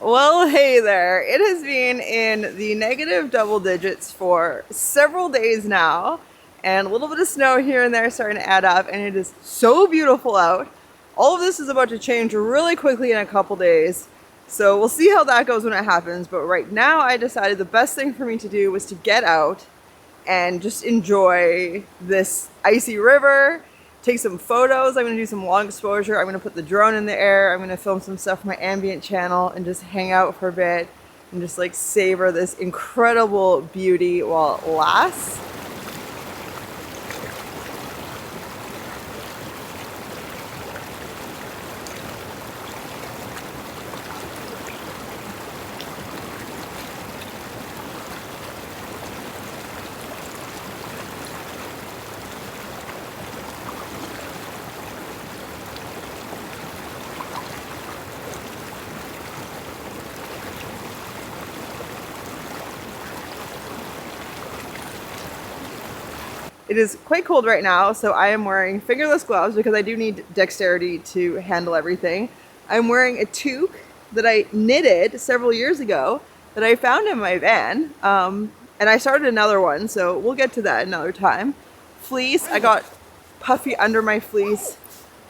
Well, hey there. It has been in the negative double digits for several days now, and a little bit of snow here and there starting to add up, and it is so beautiful out. All of this is about to change really quickly in a couple days, so we'll see how that goes when it happens. But right now, I decided the best thing for me to do was to get out and just enjoy this icy river, take some photos. I'm gonna do some long exposure. I'm gonna put the drone in the air. I'm gonna film some stuff for my ambient channel and just hang out for a bit and just like savor this incredible beauty while it lasts. It is quite cold right now, so I am wearing fingerless gloves because I do need dexterity to handle everything. I'm wearing a toque that I knitted several years ago that I found in my van, and I started another one, so we'll get to that another time. Fleece, I got puffy under my fleece,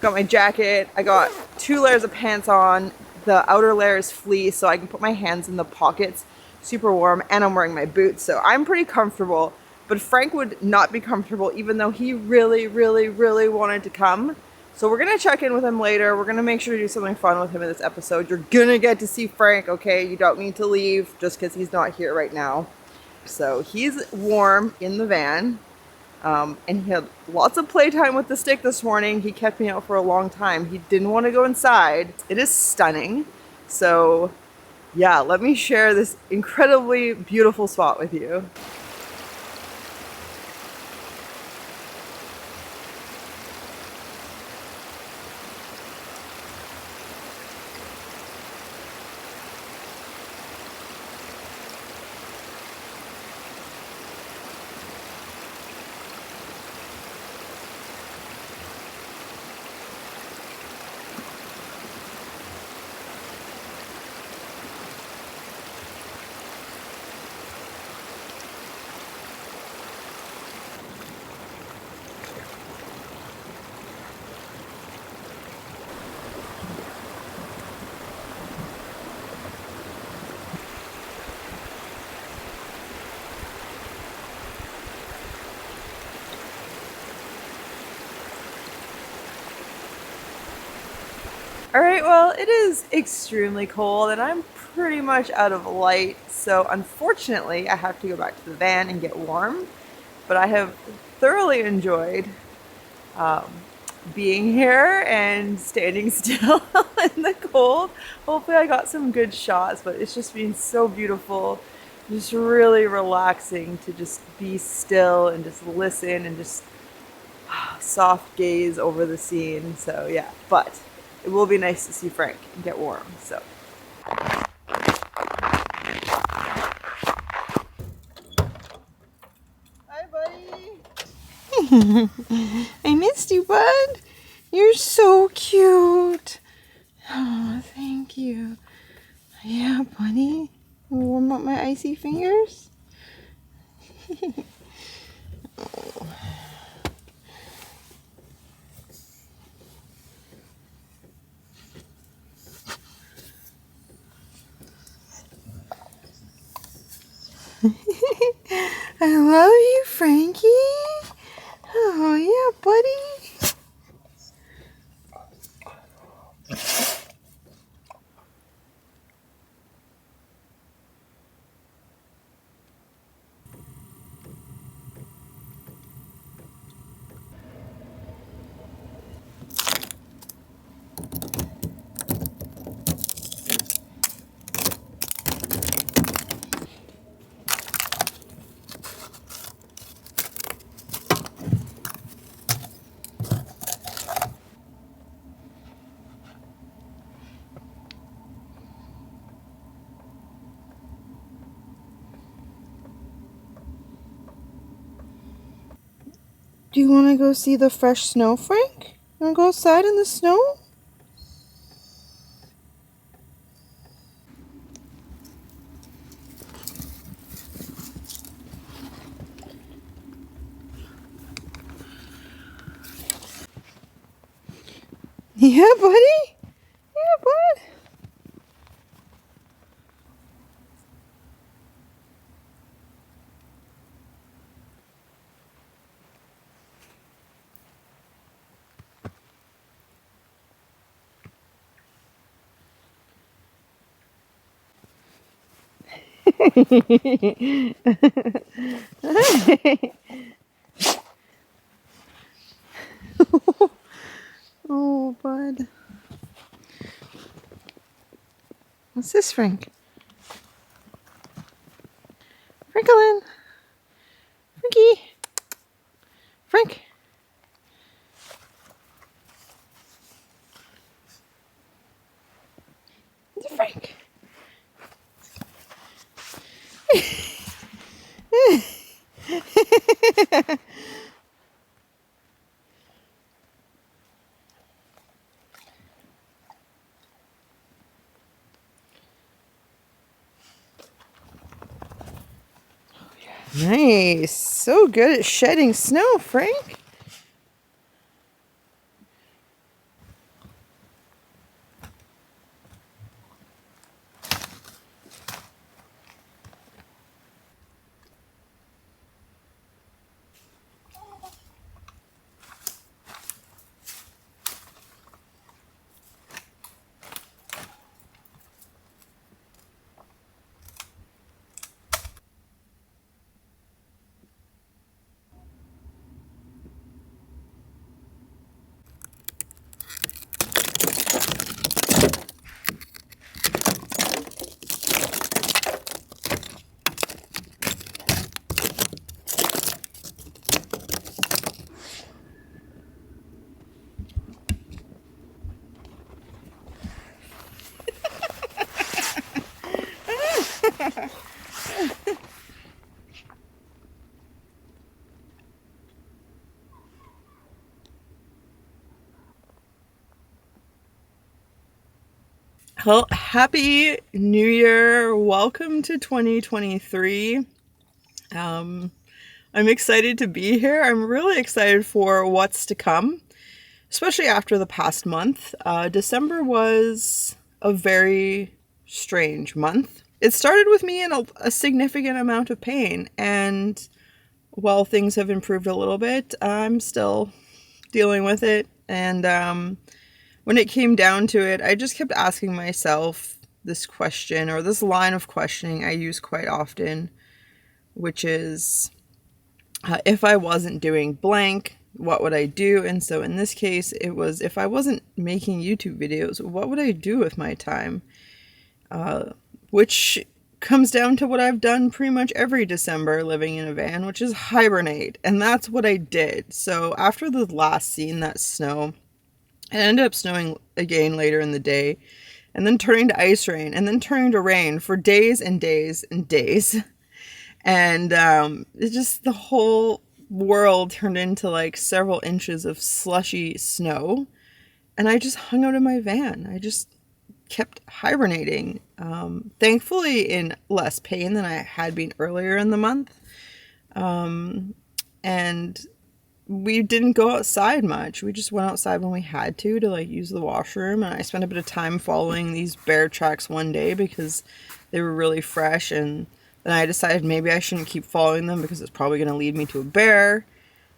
got my jacket, I got 2 layers of pants on, the outer layer is fleece so I can put my hands in the pockets, super warm, and I'm wearing my boots, so I'm pretty comfortable. But Frank would not be comfortable even though he really, really, really wanted to come. So we're gonna check in with him later. We're gonna make sure to do something fun with him in this episode. You're gonna get to see Frank, okay? You don't need to leave just because he's not here right now. So he's warm in the van. And he had lots of playtime with the stick this morning. He kept me out for a long time. He didn't want to go inside. It is stunning. So yeah, let me share this incredibly beautiful spot with you. Alright, well, it is extremely cold and I'm pretty much out of light, so unfortunately I have to go back to the van and get warm. But I have thoroughly enjoyed um, being here and standing still in the cold. Hopefully I got some good shots, but it's just been so beautiful. Just really relaxing to just be still and just listen and just soft gaze over the scene. So yeah, but it will be nice to see Frank and get warm. So hi, buddy. I missed you, bud. You're so cute. Oh, thank you. Yeah, buddy. Warm up my icy fingers. I love you, Frankie. Oh, yeah, buddy. Do you want to go see the fresh snow, Frank? Want to go outside in the snow? Yeah, buddy? Yeah, bud. Oh, bud. What's this, Frank? Franklin. Frankie. Frank. Is it Frank? Nice. So good at shedding snow, Frank. Well, happy New Year. Welcome to 2023. I'm excited to be here. I'm really excited for what's to come, especially after the past month. December was a very strange month. It started with me in a significant amount of pain, and while things have improved a little bit, I'm still dealing with it. And when it came down to it, I just kept asking myself this question, or this line of questioning I use quite often, which is, if I wasn't doing blank, what would I do? And so in this case, it was, if I wasn't making YouTube videos, what would I do with my time? Which comes down to what I've done pretty much every December living in a van, which is hibernate. And that's what I did. So after the last scene, that snow, it ended up snowing again later in the day, and then turning to ice rain, and then turning to rain for days and days and days. And it's just, the whole world turned into like several inches of slushy snow. And I just hung out in my van. I just kept hibernating. Thankfully in less pain than I had been earlier in the month. And we didn't go outside much. We just went outside when we had to like use the washroom. And I spent a bit of time following these bear tracks one day because they were really fresh. And then I decided maybe I shouldn't keep following them because it's probably going to lead me to a bear.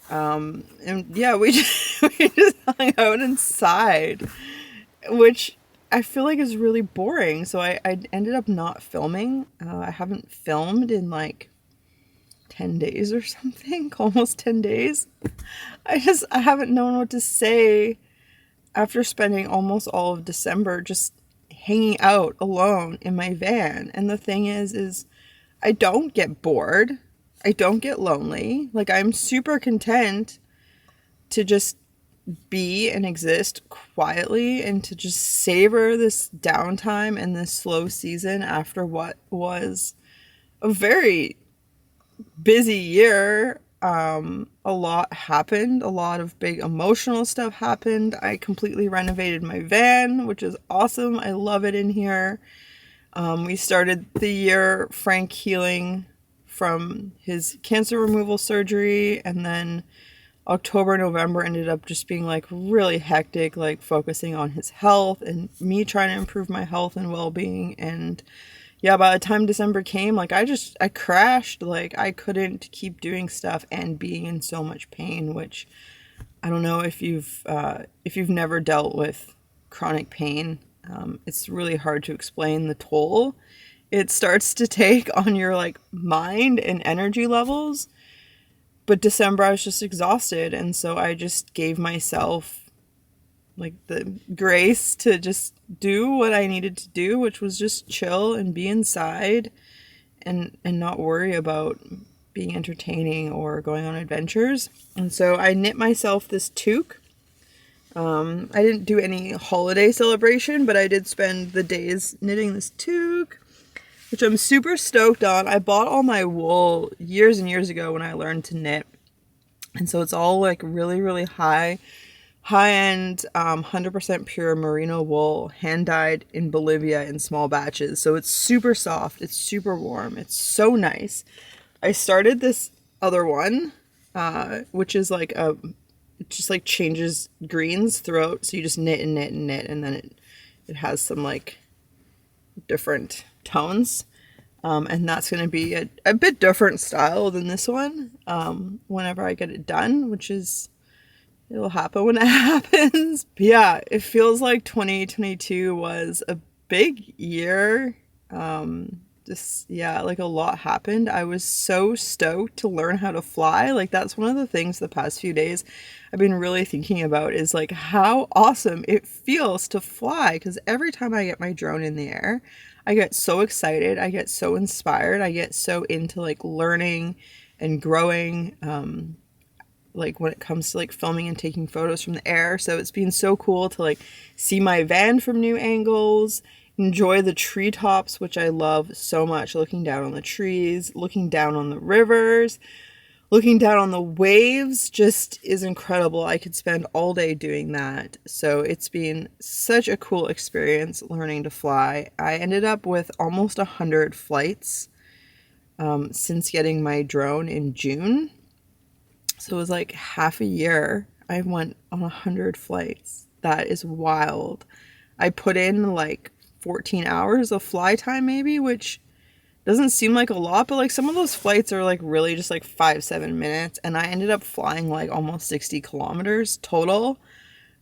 And yeah, we just hung out inside, which I feel like is really boring. So I ended up not filming. I haven't filmed in like 10 days or something, almost 10 days. I haven't known what to say after spending almost all of December just hanging out alone in my van. And the thing is I don't get bored. I don't get lonely. Like, I'm super content to just be and exist quietly and to just savor this downtime and this slow season after what was a very busy year. A lot happened. A lot of big emotional stuff happened. I completely renovated my van, which is awesome. I love it in here. We started the year, Frank healing from his cancer removal surgery, and then October, November ended up just being like really hectic, like focusing on his health and me trying to improve my health and well-being. And yeah, by the time December came, like I crashed. Like I couldn't keep doing stuff and being in so much pain, which I don't know if you've never dealt with chronic pain. It's really hard to explain the toll it starts to take on your like mind and energy levels. But December, I was just exhausted, and so I just gave myself like the grace to just do what I needed to do, which was just chill and be inside and not worry about being entertaining or going on adventures. And so I knit myself this toque. I didn't do any holiday celebration, but I did spend the days knitting this toque, which I'm super stoked on. I bought all my wool years and years ago when I learned to knit. And so it's all like really, really high-end, 100% pure merino wool, hand-dyed in Bolivia in small batches. So it's super soft. It's super warm. It's so nice. I started this other one, which is like it just like changes greens throughout. So you just knit and knit and knit, and then it has some like different tones. And that's going to be a bit different style than this one whenever I get it done, which is, it'll happen when it happens. But yeah, it feels like 2022 was a big year. Like a lot happened. I was so stoked to learn how to fly. Like that's one of the things the past few days I've been really thinking about is like how awesome it feels to fly. Because every time I get my drone in the air, I get so excited. I get so inspired. I get so into like learning and growing. Like when it comes to like filming and taking photos from the air. So it's been so cool to like see my van from new angles, enjoy the treetops, which I love so much, looking down on the trees, looking down on the rivers, looking down on the waves just is incredible. I could spend all day doing that. So it's been such a cool experience learning to fly. I ended up with almost 100 flights since getting my drone in June. So it was like half a year. I went on 100 flights. That is wild. I put in like 14 hours of fly time maybe, which doesn't seem like a lot, but like some of those flights are like really just like 5-7 minutes. And I ended up flying like almost 60 kilometers total.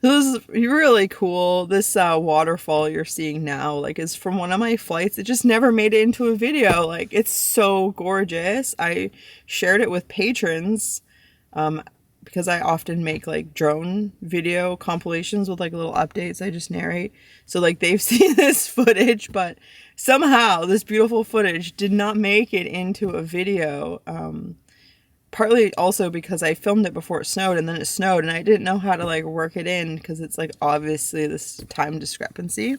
It was really cool. This waterfall you're seeing now like is from one of my flights. It just never made it into a video. Like it's so gorgeous. I shared it with patrons because I often make like drone video compilations with like little updates I just narrate. So like they've seen this footage, but somehow this beautiful footage did not make it into a video. Partly also because I filmed it before it snowed and then it snowed and I didn't know how to like work it in because it's like obviously this time discrepancy.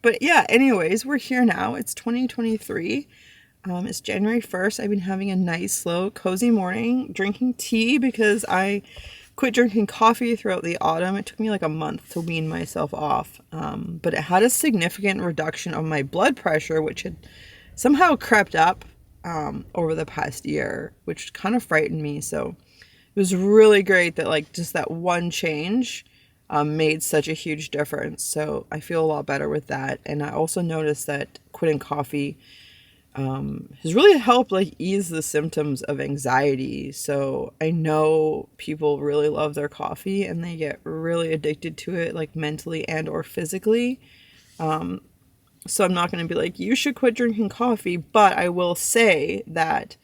But yeah, anyways, we're here now. It's 2023. It's January 1st. I've been having a nice, slow, cozy morning, drinking tea because I quit drinking coffee throughout the autumn. It took me like a month to wean myself off, but it had a significant reduction of my blood pressure, which had somehow crept up over the past year, which kind of frightened me. So it was really great that like just that one change made such a huge difference. So I feel a lot better with that. And I also noticed that quitting coffee has really helped like ease the symptoms of anxiety. So I know people really love their coffee and they get really addicted to it like mentally and or physically. So I'm not going to be like, you should quit drinking coffee, but I will say that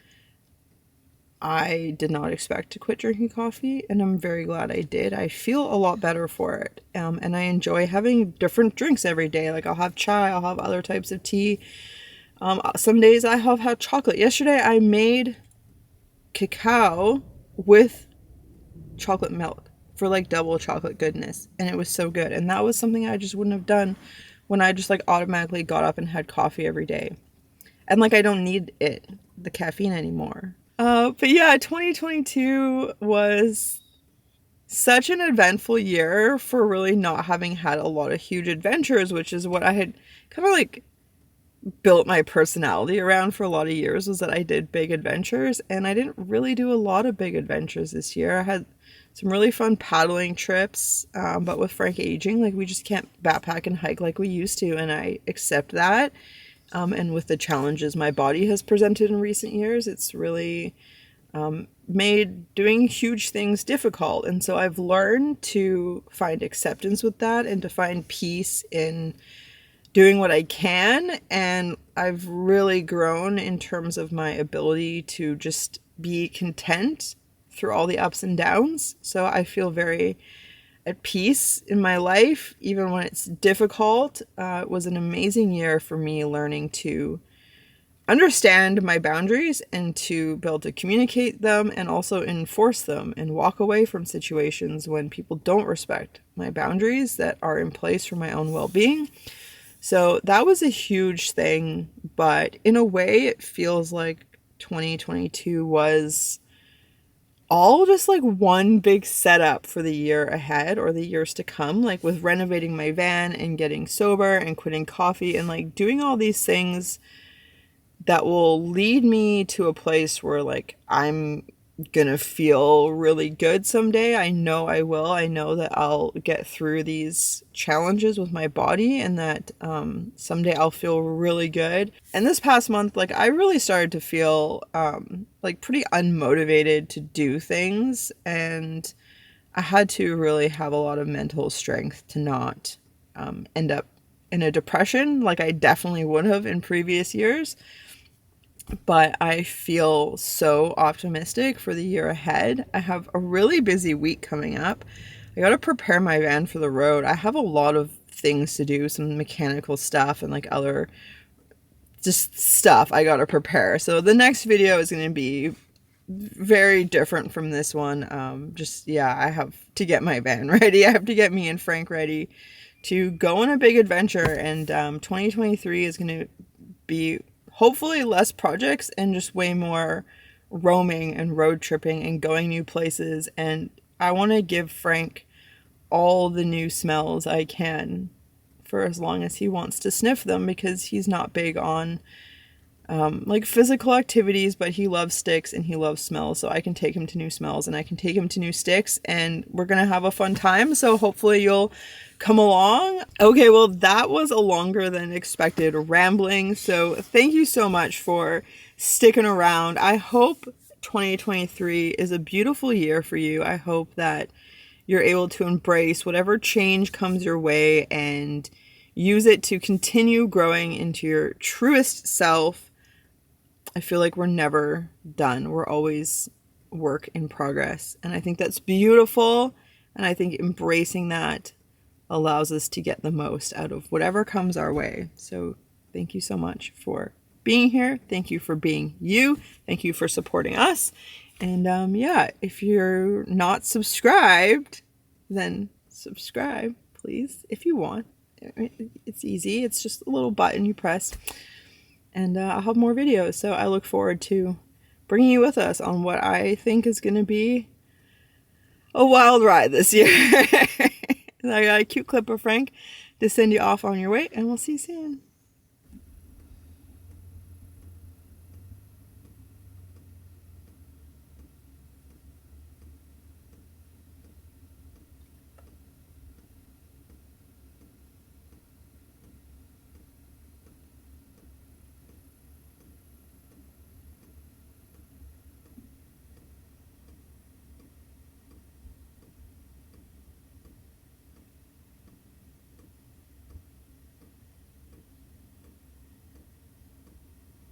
I did not expect to quit drinking coffee and I'm very glad I did. I feel a lot better for it. And I enjoy having different drinks every day. Like I'll have chai, I'll have other types of tea. Some days I have had chocolate. Yesterday I made cacao with chocolate milk for like double chocolate goodness. And it was so good. And that was something I just wouldn't have done when I just like automatically got up and had coffee every day. And like I don't need the caffeine anymore. But yeah, 2022 was such an eventful year for really not having had a lot of huge adventures, which is what I had kind of like built my personality around for a lot of years was that I did big adventures, and I didn't really do a lot of big adventures this year. I had some really fun paddling trips, but with Frank aging, like we just can't backpack and hike like we used to, and I accept that. And with the challenges my body has presented in recent years, it's really made doing huge things difficult. And so I've learned to find acceptance with that and to find peace in doing what I can. And I've really grown in terms of my ability to just be content through all the ups and downs. So I feel very at peace in my life, even when it's difficult. It was an amazing year for me learning to understand my boundaries and to be able to communicate them and also enforce them and walk away from situations when people don't respect my boundaries that are in place for my own well-being. So that was a huge thing, but in a way it feels like 2022 was all just like one big setup for the year ahead or the years to come, like with renovating my van and getting sober and quitting coffee and like doing all these things that will lead me to a place where like I'm gonna feel really good someday. I know I will. I know that I'll get through these challenges with my body, and that someday I'll feel really good. And this past month, like I really started to feel like pretty unmotivated to do things, and I had to really have a lot of mental strength to not end up in a depression like I definitely would have in previous years. But I feel so optimistic for the year ahead. I have a really busy week coming up. I gotta prepare my van for the road. I have a lot of things to do, some mechanical stuff and like other just stuff I gotta prepare. So the next video is gonna be very different from this one. Yeah, I have to get my van ready. I have to get me and Frank ready to go on a big adventure, and 2023 is gonna be hopefully less projects and just way more roaming and road tripping and going new places. And I want to give Frank all the new smells I can for as long as he wants to sniff them, because he's not big on like physical activities, but he loves sticks and he loves smells. So I can take him to new smells and I can take him to new sticks, and we're gonna have a fun time. So hopefully you'll come along. Okay, well that was a longer than expected rambling, so thank you so much for sticking around. I hope 2023 is a beautiful year for you. I hope that you're able to embrace whatever change comes your way and use it to continue growing into your truest self. I feel like we're never done. We're always work in progress. And I think that's beautiful. And I think embracing that allows us to get the most out of whatever comes our way. So thank you so much for being here. Thank you for being you. Thank you for supporting us. And yeah, if you're not subscribed, then subscribe, please, if you want. It's easy. It's just a little button you press. And I'll have more videos, so I look forward to bringing you with us on what I think is going to be a wild ride this year. I got a cute clip of Frank to send you off on your way, and we'll see you soon.